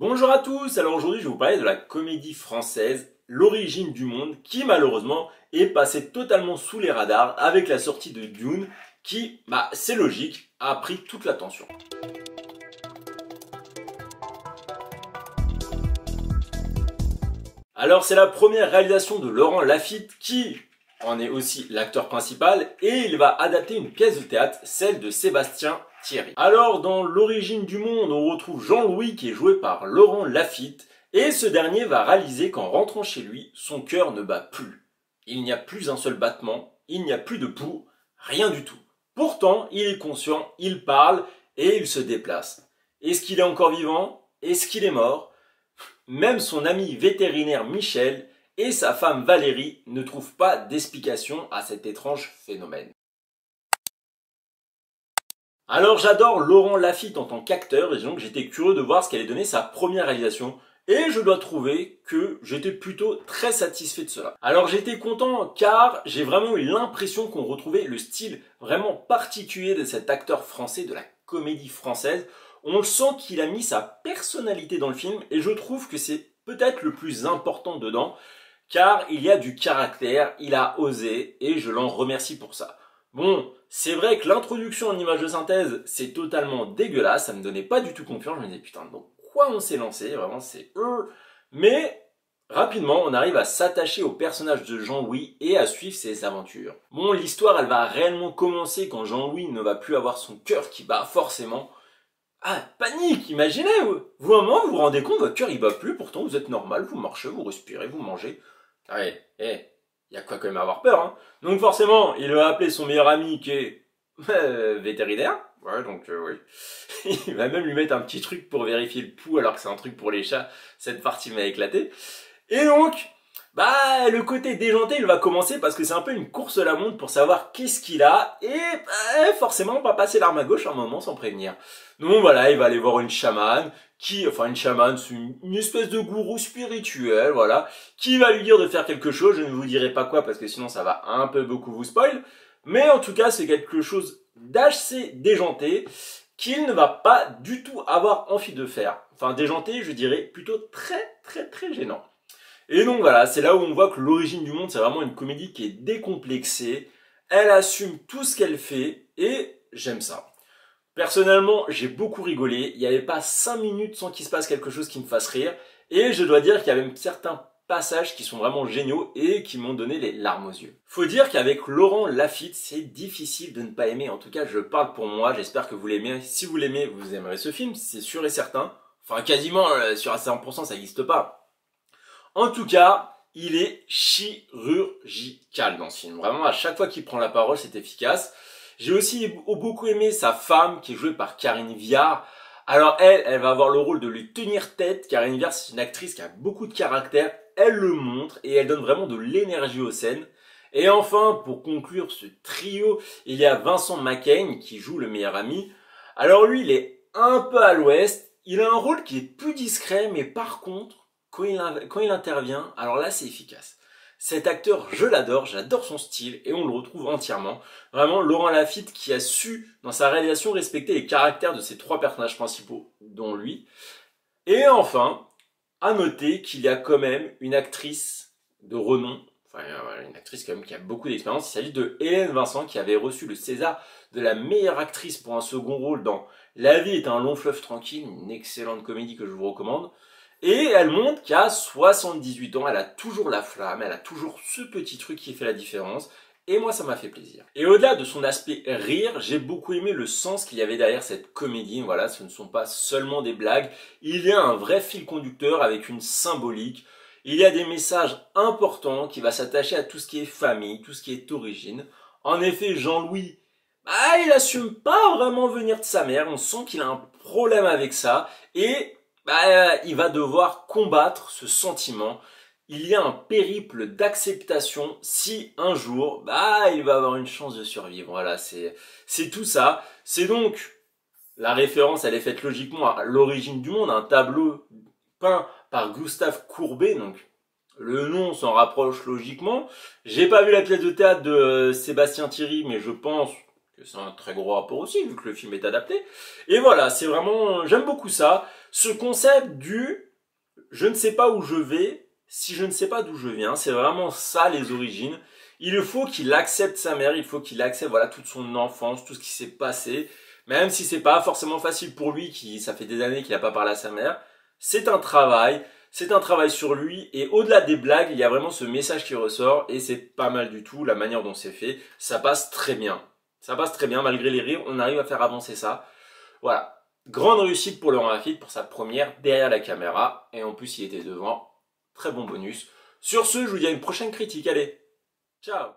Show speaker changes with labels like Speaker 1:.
Speaker 1: Bonjour à tous, alors aujourd'hui je vais vous parler de la comédie française L'origine du monde qui malheureusement est passée totalement sous les radars avec la sortie de Dune qui, c'est logique, a pris toute l'attention. Alors c'est la première réalisation de Laurent Lafitte qui en est aussi l'acteur principal et il va adapter une pièce de théâtre, celle de Sébastien Thierry. Alors dans L'origine du monde, on retrouve Jean-Louis qui est joué par Laurent Lafitte et ce dernier va réaliser qu'en rentrant chez lui, son cœur ne bat plus. Il n'y a plus un seul battement, il n'y a plus de pouls, rien du tout. Pourtant, il est conscient, il parle et il se déplace. Est-ce qu'il est encore vivant? Est-ce qu'il est mort? Même son ami vétérinaire Michel et sa femme Valérie ne trouvent pas d'explication à cet étrange phénomène. Alors j'adore Laurent Lafitte en tant qu'acteur et donc j'étais curieux de voir ce qu'allait donner sa première réalisation et je dois trouver que j'étais plutôt très satisfait de cela. Alors j'étais content car j'ai vraiment eu l'impression qu'on retrouvait le style vraiment particulier de cet acteur français de la comédie française. On le sent qu'il a mis sa personnalité dans le film et je trouve que c'est peut-être le plus important dedans car il y a du caractère, il a osé et je l'en remercie pour ça. Bon, c'est vrai que l'introduction en image de synthèse, c'est totalement dégueulasse, ça me donnait pas du tout confiance, je me disais putain, donc quoi on s'est lancé, vraiment c'est mais rapidement on arrive à s'attacher au personnage de Jean-Louis et à suivre ses aventures. Bon, l'histoire elle va réellement commencer quand Jean-Louis ne va plus avoir son cœur qui bat forcément. Ah, panique, imaginez, vous à un moment vous vous rendez compte, votre cœur il bat plus, pourtant vous êtes normal, vous marchez, vous respirez, vous mangez. Ouais, il y a quoi quand même à avoir peur, hein. Donc forcément, il va appeler son meilleur ami qui est vétérinaire. Ouais, donc oui. Il va même lui mettre un petit truc pour vérifier le pouls alors que c'est un truc pour les chats. Cette partie m'a éclaté. Et donc, le côté déjanté, il va commencer parce que c'est un peu une course à la montre pour savoir qu'est-ce qu'il a. Et forcément, on va passer l'arme à gauche un moment sans prévenir. Donc voilà, il va aller voir une chamane. Une chamane, c'est une espèce de gourou spirituel, voilà, qui va lui dire de faire quelque chose, je ne vous dirai pas quoi parce que sinon ça va un peu beaucoup vous spoil, mais en tout cas c'est quelque chose d'assez déjanté qu'il ne va pas du tout avoir envie de faire. Enfin déjanté, je dirais plutôt très gênant. Et donc voilà, c'est là où on voit que L'origine du monde, c'est vraiment une comédie qui est décomplexée, elle assume tout ce qu'elle fait et j'aime ça. Personnellement, j'ai beaucoup rigolé. Il n'y avait pas 5 minutes sans qu'il se passe quelque chose qui me fasse rire. Et je dois dire qu'il y a même certains passages qui sont vraiment géniaux et qui m'ont donné les larmes aux yeux. Faut dire qu'avec Laurent Lafitte, c'est difficile de ne pas aimer. En tout cas, je parle pour moi. J'espère que vous l'aimez. Si vous l'aimez, vous aimerez ce film. C'est sûr et certain. Enfin, quasiment sur à 100%, ça n'existe pas. En tout cas, il est chirurgical dans ce film. Vraiment, à chaque fois qu'il prend la parole, c'est efficace. J'ai aussi beaucoup aimé sa femme qui est jouée par Karine Viard. Alors elle va avoir le rôle de lui tenir tête. Karine Viard, c'est une actrice qui a beaucoup de caractère. Elle le montre et elle donne vraiment de l'énergie aux scènes. Et enfin, pour conclure ce trio, il y a Vincent Macaigne qui joue le meilleur ami. Alors lui, il est un peu à l'ouest. Il a un rôle qui est plus discret, mais par contre, quand il intervient, alors là, c'est efficace. Cet acteur, je l'adore, j'adore son style et on le retrouve entièrement. Vraiment, Laurent Lafitte qui a su, dans sa réalisation, respecter les caractères de ses trois personnages principaux, dont lui. Et enfin, à noter qu'il y a quand même une actrice de renom, une actrice quand même qui a beaucoup d'expérience. Il s'agit de Hélène Vincent qui avait reçu le César de la meilleure actrice pour un second rôle dans La vie est un long fleuve tranquille, une excellente comédie que je vous recommande. Et elle montre qu'à 78 ans, elle a toujours la flamme, elle a toujours ce petit truc qui fait la différence. Et moi, ça m'a fait plaisir. Et au-delà de son aspect rire, j'ai beaucoup aimé le sens qu'il y avait derrière cette comédie. Voilà, ce ne sont pas seulement des blagues. Il y a un vrai fil conducteur avec une symbolique. Il y a des messages importants qui va s'attacher à tout ce qui est famille, tout ce qui est origine. En effet, Jean-Louis, il assume pas vraiment venir de sa mère. On sent qu'il a un problème avec ça. Et il va devoir combattre ce sentiment. Il y a un périple d'acceptation si un jour, il va avoir une chance de survivre. Voilà, c'est tout ça. C'est donc, la référence, elle est faite logiquement à L'origine du monde, un tableau peint par Gustave Courbet, donc le nom s'en rapproche logiquement. J'ai pas vu la pièce de théâtre de Sébastien Thierry, mais je pense que c'est un très gros rapport aussi, vu que le film est adapté. Et voilà, c'est vraiment, j'aime beaucoup ça. Ce concept du je ne sais pas où je vais si je ne sais pas d'où je viens, c'est vraiment ça les origines. Il faut qu'il accepte sa mère, il faut qu'il accepte voilà toute son enfance, tout ce qui s'est passé, même si c'est pas forcément facile pour lui, qui ça fait des années qu'il n'a pas parlé à sa mère. C'est un travail. C'est un travail sur lui et au-delà des blagues, il y a vraiment ce message qui ressort et c'est pas mal du tout la manière dont c'est fait. Ça passe très bien. Ça passe très bien malgré les rires, on arrive à faire avancer ça. Voilà. Grande réussite pour Laurent Lafitte pour sa première derrière la caméra et en plus il était devant. Très bon bonus. Sur ce, je vous dis à une prochaine critique. Allez, ciao.